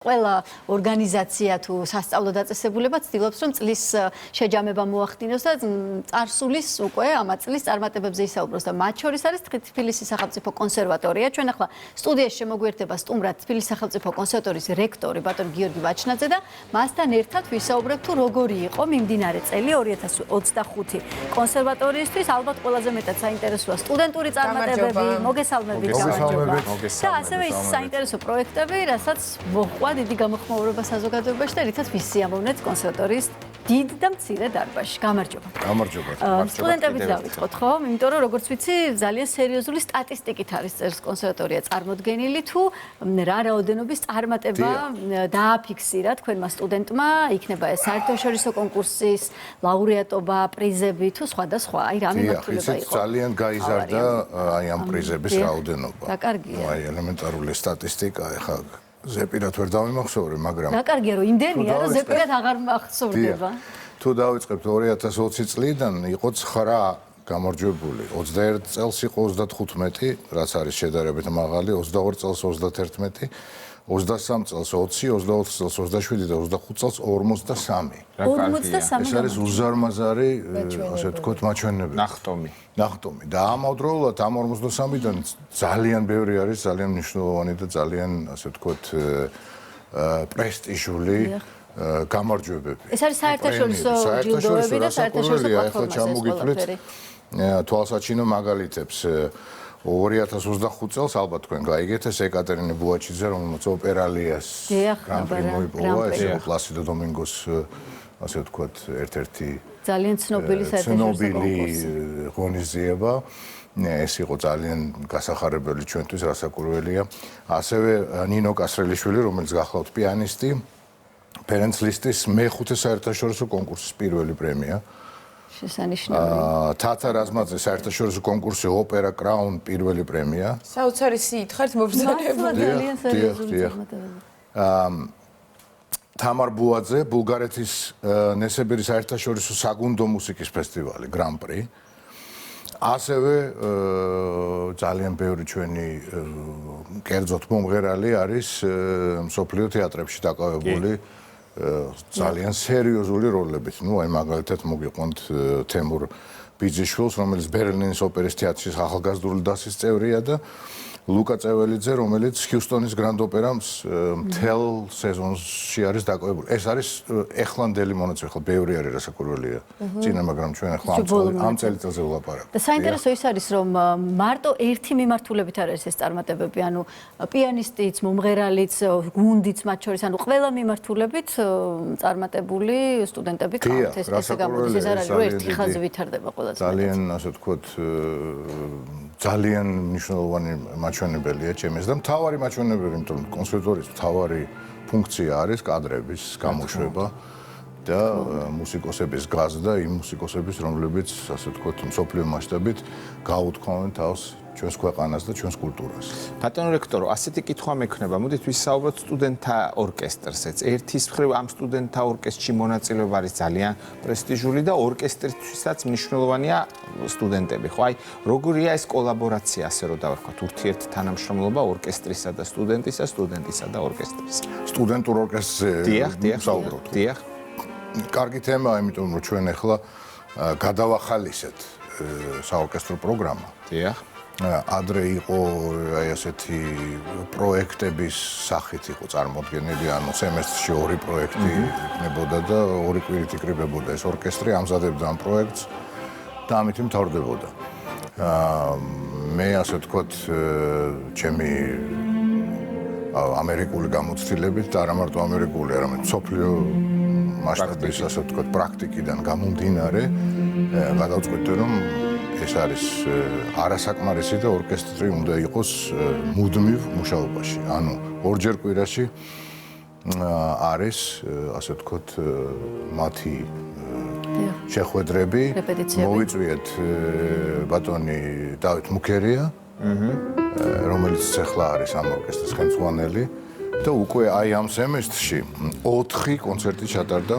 ყველა ორგანიზაცია თუ სასწავლო დაწესებულება ცდილობს რომ წლის შეჯამება მოახდინოს და წარსულის უკვე ამ წლის წარმატებებზე ისაუბროს და მათ შორის არის თბილისის სახელმწიფო კონსერვატორია. ჩვენ ახლა სტუდიაში შემოგვიერთდება სტუმრად თბილისის სახელმწიფო კონსერვატორიის რექტორი ბატონი გიორგი ვაჩნაძე და მასთან ერთად ვისაუბრებთ თუ როგორი იყო მიმდინარე წელი 2025 კონსერვატორიისთვის. ალბათ ყველაზე მეტად საინტერესოა სტუდენტური წარმატებები, მოგესალმებით გამარჯობა. და ასევე ის საინტერესო პროექტები, რასაც მოჰყვა დიდი გამოხმაურება საზოგადოებაში და რითაც ვისიამოვნეთ კონსერვატორიის დიდ და მცირე დარბაზში. გამარჯობა. გამარჯობა. სტუდენტებით დავიწყოთ, ხო? იმიტომ რომ როგორც ვიცი, ძალიან სერიოზული სტატისტიკით არის წერს კონსერვატორია წარმოდგენილი თუ რა რაოდენობის წარმატება დააფიქსირა თქვენმა სტუდენტმა, იქნება ეს საერთაშორისო კონკურსის ლაურეატობა, პრიზები თუ სხვადასხვა. აი რა მიმართულება იყო? ძალიან გაიზარდა აი ამ პრიზების რაოდენობა. და კარგია. აი ელემენტარული სტატისტიკა ეხა ზეპირად ვერ დავიმახსოვრე, მაგრამ და კარგია რომ იმდენია რომ ზეპირად აღარ მახსოვრდება. თუ დავიწყებთ 2020 წლიდან იყო 9 გამარჯვებული, 21 წელს იყო 35, რაც არის შედარებით მაღალი, 22 წელს 31, 23 წელს 20, 24 წელს 27 და 25 წელს 53. 53. ეს არის უზარმაზარი, ასე ვთქვათ, მაჩვენებელი. ნახტომი. და ამავდროულად ამ 53-დან ძალიან ბევრი არის, ძალიან მნიშვნელოვანი და ძალიან, ასე ვთქვათ, პრესტიჟული გამარჯვებები. ეს არის საერთაშორისო ჯილდოები და საერთაშორისო პლატფორმაზე ჩამოგითვლით თვალსაჩინო მაგალითებს. 2025 წელს ალბათ თქვენ გაიგეთ ეს ეკატერინე ბუაჩიძე, რომელმაც ოპერალიას გრან-პრი მოიპოვა, ეს იყო პლასიდო დომინგოს, ასე ვთქვათ, ერთ-ერთი ძალიან ცნობილი საერთაშორისო ღონისძიება. ეს იყო ძალიან გასახარებელი ჩვენთვის, რასაკვირველია. ასევე ნინო კასრელიშვილი, რომელიც გახლავთ პიანისტი, ფერენც ლისტის მეხუთე საერთაშორისო კონკურსის პირველი პრემია. შესანიშნავი. თათა რაზმაძე საერთაშორისო კონკურსი ოპერა კრაუნ პირველი პრემია. საოცარი სიით ხართ მობრძოლებული. ძალიან სერიოზული წარმატებები. თამარ ბუაძე, ბულგარეთის ნესებერი საერთაშორისო საგუნდო მუსიკის ფესტივალი გრან-პრი. ასევე ძალიან ბევრი ჩვენი კერძოდ მომღერალი არის მსოფლიო თეატრებში დაკავებული ძალიან სერიოზული როლებით. ნუ აი მაგალითად მოგიყვანთ თემურ ბიძიშვილს, რომელიც ბერლინის ოპერის თეატრის ახალგაზრდული დასის წევრია და ლუკა წეველიძე, რომელიც ჰიუსტონის გრანდ ოპერას მთელ სეზონში არის დაკავებული. ეს არის ეხლანდელი მონაწილე, ხო ბევრი არის რასაკვირველია. წინა, მაგრამ ჩვენ ახლა ამ წელიწადზე ვლაპარაკობთ. და საინტერესო ის არის, რომ მარტო ერთი მიმართულებით არ არის ეს წარმატებები, ანუ პიანისტიც, მომღერალიც, გუნდიც მათ შორის, ანუ ყველა მიმართულებით წარმატებული სტუდენტები ყავთ. ესე გამოდის, ეს არ არის, რომ ერთი ხაზი ვითარდება ყველაზე. ძალიან, ასე ვთქვათ, ძალიან მნიშვნელოვანი მაჩვენებელია ჩემს და მთავარი მაჩვენებელი, იმიტომ რომ კონსერვატორიის მთავარი ფუნქცია არის კადრების გამოშვება და მუსიკოსების გაზრდა, იმ მუსიკოსების, რომლებიც, ასე ვთქვათ, მსოფლიო მასშტაბით გაუთქვამენ თავს ჩვენს ქვეყანას და ჩვენს კულტურას. ბატონო რექტორო, ასეთი კითხვა მექნება. მოდით ვისაუბროთ სტუდენტთა ორკესტრზეც. ერთის მხრივ ამ სტუდენტთა ორკესტრში მონაწილეობა არის ძალიან პრესტიჟული და ორკესტრისთვისაც მნიშვნელოვანია სტუდენტები, ხო? აი, როგორია ეს კოლაბორაცია, ასე რომ დავარქვათ, ურთიერთთანამშრომლობა ორკესტრისა და სტუდენტისა, სტუდენტისა და ორკესტრისა. სტუდენტურ ორკესტრზე ვსაუბრობთ. დიახ. კარგი თემაა, იმიტომ რომ ჩვენ ახლა გადავახალისეთ საორკესტრო პროგრამა. დიახ. ადრე იყო აი ასეთი პროექტების სახით იყო წარმოდგენილი, ანუ სემესტრში 2 პროექტი იქნებოდა და 2 კვირით იკრიბებოდა ეს ორკესტრი, ამზადებდა ამ პროექტს და ამით მთავრდებოდა. მე ასე ვთქვათ, ჩემი ამერიკული გამოცდილებით და არა მარტო ამერიკული, არამედ მსოფლიო მასშტაბის, ასე ვთქვათ, პრაქტიკიდან გამომდინარე, გადავწყვიტე, რომ ეს არის არასაკმარისი და ორკესტრი უნდა იყოს მუდმივ მუშაობაში. ანუ ორჯერ კვირაში არის, ასე ვთქვათ, მათი შეხვედრები. მოვიწვიეთ ბატონი დავით მუქერია, რომელიც ახლა არის ამ ორკესტრის ხელმძღვანელი და უკვე აი ამ სემესტრში 4 კონცერტი ჩატარდა.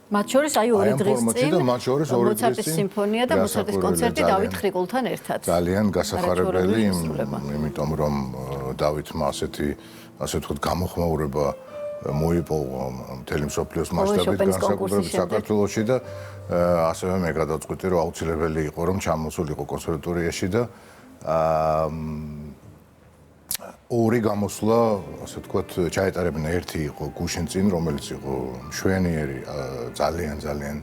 მათ შორის აი 2 დღის წინ მოცარტის სიმფონია და მოცარტის კონცერტი დავით ხრიგულთან ერთად. ძალიან გასახარებელი, იმიტომ რომ დავითმა ასეთი, ასე ვთქვათ, გამოხმაურება მოიპოვა მთელი მსოფლიოს მასშტაბით განსაკუთრებით საქართველოში და ასევე მე გადავწყვიტე რომ აუცილებელი იყო რომ ჩამოსულიყო კონსერვატორიაში და ორი გამოსვლა, ასე ვთქვათ, ჩაეტარებინა. ერთი იყო გუშინ წინ, რომელიც იყო მშვენიერი, ძალიან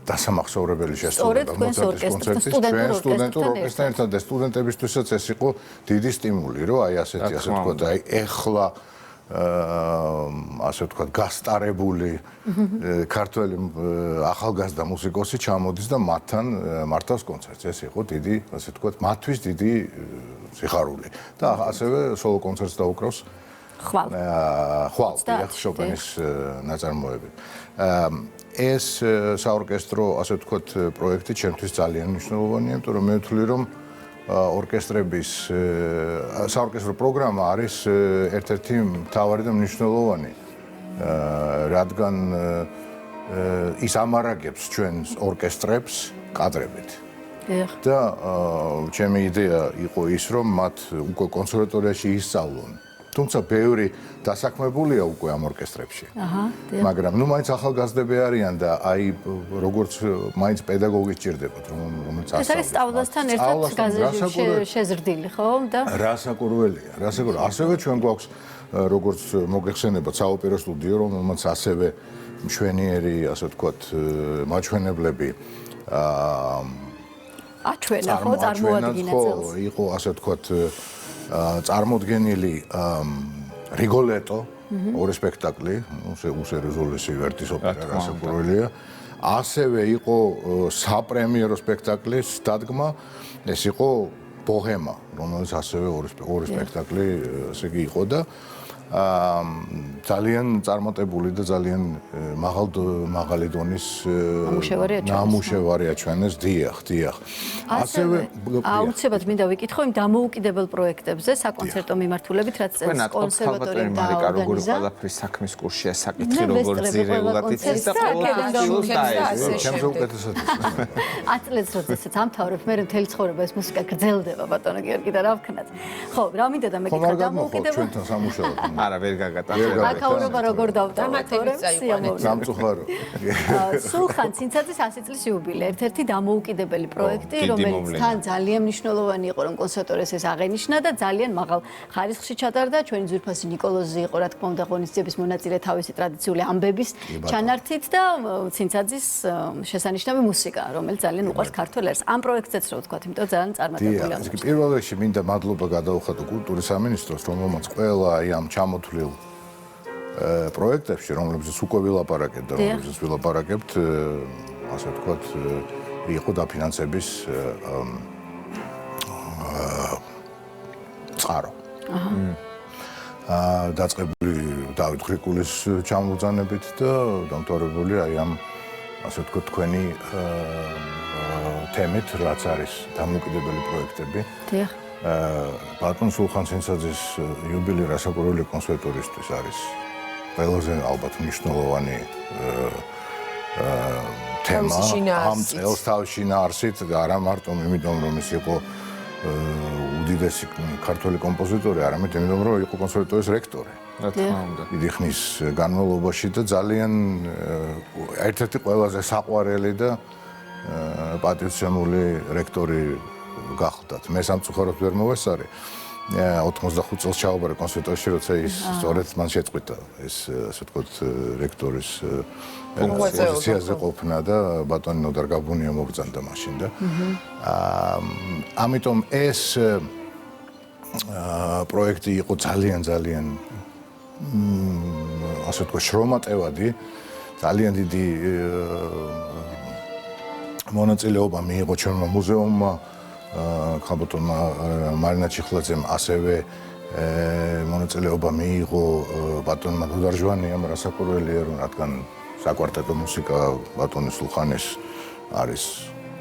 დასამახსოვრებელი შესრულება მოცარტის კონცერტის ჩვენ სტუდენტურ ორკესტრთან ერთად და სტუდენტებისთვისაც ეს იყო დიდი სტიმული, რომ აი ასეთი, ასე ვთქვათ, აი ეხლა ასე ვთქვათ, გასტარებული ქართველი ახალგაზრდა მუსიკოსი ჩამოდის და მათთან მართავს კონცერტს. ეს იყო დიდი, ასე ვთქვათ, მათთვის დიდი სიხარული. და ასევე სოლო კონცერტს დაუკრავს ხვალ შოპენის ნაწარმოებით. ეს საორკესტრო, ასე ვთქვათ, პროექტი ჩემთვის ძალიან მნიშვნელოვანია, იმიტომ რომ მე ვთვლი, რომ ორკესტრების საორკესტრო პროგრამა არის ერთ-ერთი მთავარი და მნიშვნელოვანი, რადგან ის ამარაგებს ჩვენს ორკესტრებს კადრებით. და ჩემი იდეა იყო ის, რომ მათ უკვე კონსერვატორიაში ისწავლონ. თუმცა ბევრი დასაქმებულია უკვე ამ ორკესტრებში. მაგრამ ნუ მაინც ახალგაზრდები არიან და აი როგორც მაინც პედაგოგი სჭირდებათ, რომელიც ასწავლოს. ეს არის სწავლასთან ერთად შეზრდილი, ხო? და რასაკურველია, ასევე ჩვენ გვაქვს როგორც მოგეხსენებათ საოპერო სტუდიო, რომელმაც ასევე მშვენიერი, ასე ვთქვათ, მაჩვენებლები აჩვენა ხო წარმოადგენა წელს. იყო ასე ვთქვათ წარმოდგენილი რიგოლეტო ორი სპექტაკლი, უსერიოზულესი ვერტის ოპერა რასაკურველია. ასევე იყო საპრემიერო სპექტაკლის დადგმა, ეს იყო ბოჰემა, რომელიც ასევე ორი სპექტაკლი ესე იგი იყო და ძალიან წარმატებული და ძალიან მაღალი დონის ნამუშევარი აჩვენეს. დიახ. ასევე აუცილებლად მინდა ვიკითხო იმ დამოუკიდებელ პროექტებზე საკონცერტო მიმართულებით, რაც კონსერვატორიამ დააორგანიზა. როგორ ყველაფრის საქმის კურსია საკითხი, როგორ ძირეულად იცის და ჩემს უკეთესად ის. 10 წელს როდესაც ამთავრებ, მე მთელი ცხოვრება ეს მუსიკა გრძელდება, ბატონო გიორგი და რა ვქნათ. ხო, რა მინდა და მეკითხა დამოუკიდებელ ჩვენთან სამუშაოდ. არა, ვერ გაგატანე. აკაურობა როგორ დავტოვოთ, სამწუხარო. სულხან ცინცაძის 100 წლის იუბილე, ერთ-ერთი დამოუკიდებელი პროექტი, რომელიც თან ძალიან მნიშვნელოვანი იყო, რომ კონსერვატორიას ეს აღენიშნა და ძალიან მაღალ ხარისხში ჩატარდა. ჩვენი ძვირფასი ნიკოლოზი იყო, რა თქმა უნდა, ღონისძიების მონაწილე თავისი ტრადიციული ამბების ჩანართით და ცინცაძის შესანიშნავი მუსიკა, რომელიც ძალიან უყვარს ქართველებს. ამ პროექტზეც რა ვთქვათ, იმიტომ ძალიან წარმატებული არის. პირველ რიგში მინდა მადლობა გადაუხადო კულტურის სამინისტროს, რომელმაც ყველა აი ამ ჩამოთვლილ პროექტებში, რომლებზეც უკვე ვილაპარაკეთ და რომლებზეც ვილაპარაკებთ, ასე ვთქვათ, იყო დაფინანსების წყარო. დაწყებული დავით ხრიკულის ჩამოგზანებით და დამთავრებული აი ამ ასე ვთქვათ თქვენი თემით, რაც არის დამოუკიდებელი პროექტები. დიახ. ბატონ სულხან ცინცაძის იუბილე რასაკურველი კონსერვატორისთვის არის ყველაზე ალბათ მნიშვნელოვანი თემა ამ წელს თავში ნარსით და არა მარტო იმიტომ რომ ის იყო უდიდესი ქართველი კომპოზიტორი, არამედ იმიტომ რომ იყო კონსერვატორიის რექტორი. რა თქმა უნდა. დიდი ხნის განმავლობაში და ძალიან ერთ-ერთი ყველაზე საყვარელი და პატივცემული რექტორი გახლდათ. მე სამწუხაროდ ვერ მოვესწარი. 85 წელს ჩავაბარე კონსერვატორიაში, როცა ის სწორედ მან შეწყვიტა ეს ასე ვთქვათ რექტორის პოზიციაზე ყოფნა და ბატონი ნოდარ გაბუნია მოგწანდა მაშინ და ამიტომ ეს პროექტი იყო ძალიან ასე ვთქვათ შრომატევადი, ძალიან დიდი მონაწილეობა მიიღო ჩვენმა მუზეუმმა, ხალბატონმა მარინა ჩიხლაძემ ასევე მონაწილეობა მიიღო ბატონმა დუდარჟვანიამ, რასაკურველია, რადგან საკვარტეტო მუსიკა ბატონის სულხანის არის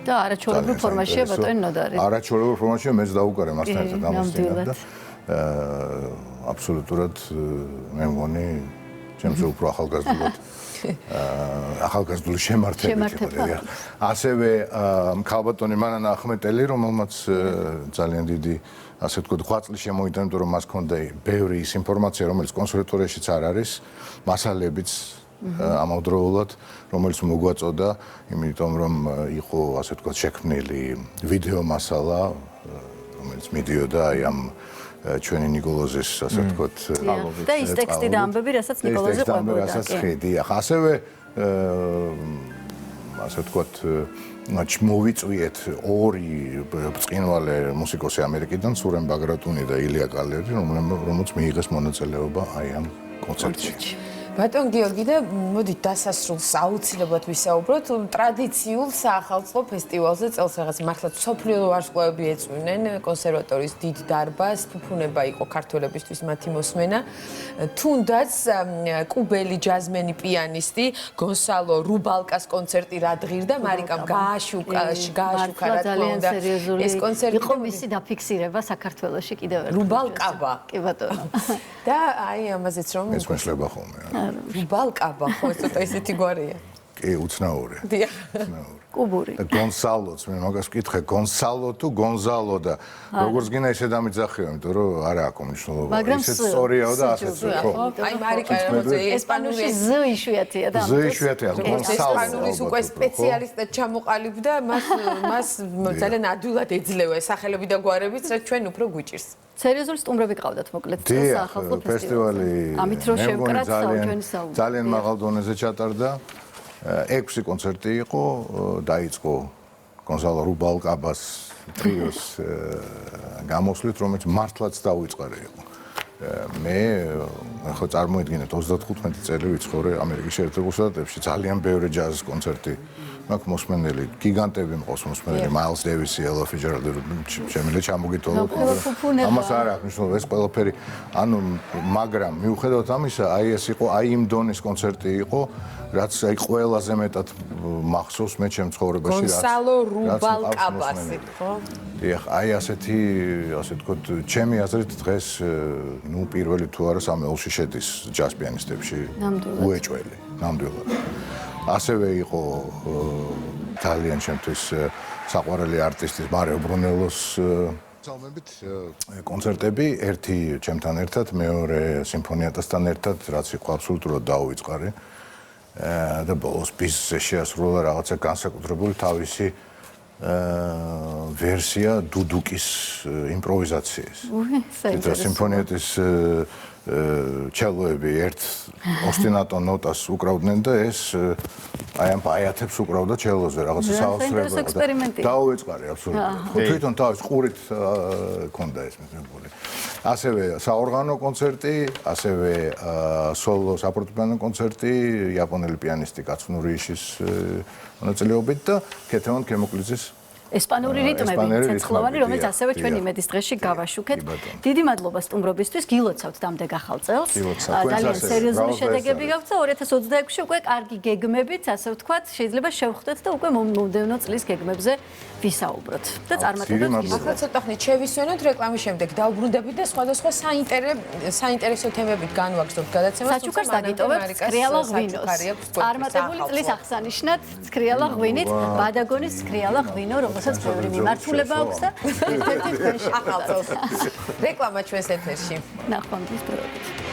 და არაჩვეულებრივ ფორმაშია ბატონი ნოდარი. არაჩვეულებრივ ფორმაშია, მეც დაუკარე მასთან ერთად ამოსტინა და აბსოლუტურად მე მგონი ჩემს უფრო ახალგაზრდული შემართება. ასევე ქალბატონი მანანა ახმეტელი, რომელმაც ძალიან დიდი ასე ვთქვათ, 8 წლის შემოიტანა, იმიტომ რომ მას ჰქონდა ბევრი ის ინფორმაცია, რომელიც კონსერვატორიაშიც არ არის, მასალებიც ამავდროულად, რომელიც მოგვაწოდა, იმიტომ რომ იყო ასე ვთქვათ, შექმნილი ვიდეო მასალა, რომელიც მიდიოდა აი ამ ჩვენი ნიკოლოზის ასე ვთქვათ, და ის ტექსტი და ამბები, რასაც ნიკოლოზი ყვებოდა. რასაც ხედი. ასევე ასე ვთქვათ, მოვიწვიეთ ორი ბრწყინვალე მუსიკოსი ამერიკიდან, სურენ ბაგრატუნი და ილია კალერი, რომელმაც მიიღეს მონაწილეობა აი ამ კონცერტში. ბატონ გიორგი და მოდით დასასრულს აუცილებლად ვისაუბროთ ტრადიციულ საახალწლო ფესტივალზე წელს რაღაც მართლაც სოფლიო ვარსკვლავები ეწვნენ კონსერვატორიის დიდ დარბაზს ფუფუნება იყო ქართველებისთვის მათი მოსმენა თუნდაც კუბელი ჯაზმენი პიანისტი გონსალო რუბალკას კონცერტი რა დღირდა მარიკამ გააშუქა რა თქმა უნდა ეს კონცერტი იყო მისი დაფიქსირება საქართველოში კიდევ ერთხელ რუბალკაბა კი ბატონო და აი ამაზეც რომ ეს მეშლება ხოლმე რუბალკაბა ხო ცოტა ისეთი გვარია კი უცნაური დიახ კუბური და გონსალოც მე მაგას ვკითხე გონსალო თუ გონზალო და როგორც გინდა ისე დამიძახიო იმიტომ რომ არა აქვს მნიშვნელობა ისეთ სწორიაო და ასეც ხო აი მარიკა ესპანური ზ იშვიათია და ზე იშვიათია გონსალო ესპანურის უკვე სპეციალისტად ჩამოყალიბდა მას ძალიან ადვილად ეძლევა სახელები და გვარებიც რაც ჩვენ უფრო გვიჭირს სერიოზული სტუმრები ყავდათ მოკლედ საახალწლო ფესტივალი ამით რომ შევკრათ ჩვენი საუბარი ძალიან მაღალ დონეზე ჩატარდა 6 კონცერტი იყო დაიწყო გონსალო რუბალკაბას ტრიოს გამოსვლით რომელიც მართლაც დაუიწყარი იყო მე ხო წარმოიდგინეთ 35 წელი ვიცხოვრე ამერიკის შეერთებულ შტატებში ძალიან ბევრი ჯაზის კონცერტი მაქვს მოსმენელი გიგანტები მყავს მოსმენელი მაილს დევისი ელო ფიჯერალდი შემიძლია ჩამოგიტოვოთ ამას არ აქვს მნიშვნელობა ეს ყველაფერი ანუ მაგრამ მიუხედავად ამისა აი ეს იყო აი იმ დონის კონცერტი იყო რაც აი ყველაზე მეტად მახსოვს მე ჩემ ცხოვრებაში რაც გონსალო რუბალკაბასი ხო დიახ აი ასეთი ასე ვთქვათ ჩემი აზრით დღეს ნუ პირველი თუ არა სამეულში შედის ჯაზ პიანისტებში უეჭველი ნამდვილად ასევე იყო ძალიან ჩემთვის საყვარელი არტისტის მარიო ბრუნელოს ძალმებით კონცერტები ერთი ჩემთან ერთად მეორე სიმფონიატასთან ერთად რაც იყო აბსოლუტურად დაუვიწყარი და ბოლოს ბიზზე შეასრულა რაღაცა განსაკუთრებული თავისი ვერსია დუდუკის იმპროვიზაციის. და სიმფონიატის ჩელოები ერთ ოსტინატო ნოტას უკრავდნენ და ეს აი ამ პაიათებს უკრავდა ჩელოზე რაღაცა საოცრებად. დაუვიწყარი აბსოლუტურად. თვითონ თავის ყურით ქონდა ეს მიღებული. ასევე საორგანო კონცერტი, ასევე სოლო საფორტეპიანო კონცერტი იაპონელი პიანისტი კაცუნური იშის მონაწილეობით და ქეთევან ქემოკლიძის ესპანური რიტმები, ცეცხლოვანი, რომელიც ასევე ჩვენ იმედის დღეში გავაშუქეთ. დიდი მადლობა სტუმრობისთვის, გილოცავთ დამდეგ ახალ წელს. ძალიან სერიოზული შედეგები გაქვთ და 2026-ში უკვე კარგი გეგმებით, ასე ვთქვათ, შეიძლება შევხვდეთ და უკვე მომდევნო წლის გეგმებზე ვისაუბროთ. და წარმატებებს. ახლა ცოტა ხნით შევისვენოთ რეკლამის შემდეგ დაუბრუნდებით და სხვადასხვა საინტერესო თემებით განვაგრძობთ გადაცემას. საჩუქარს დაგიტოვებთ ცქრიალა ღვინოს. წარმატებული წლის აღსანიშნად ცქრიალა ღვინით, ბადაგონის ცქრიალა ღვინო, რომელსაც ბევრი მიმართულება აქვს და ერთ-ერთი თქვენში ახალ წელს. რეკლამა ჩვენს ეთერში. ნახვამდის პროექტი.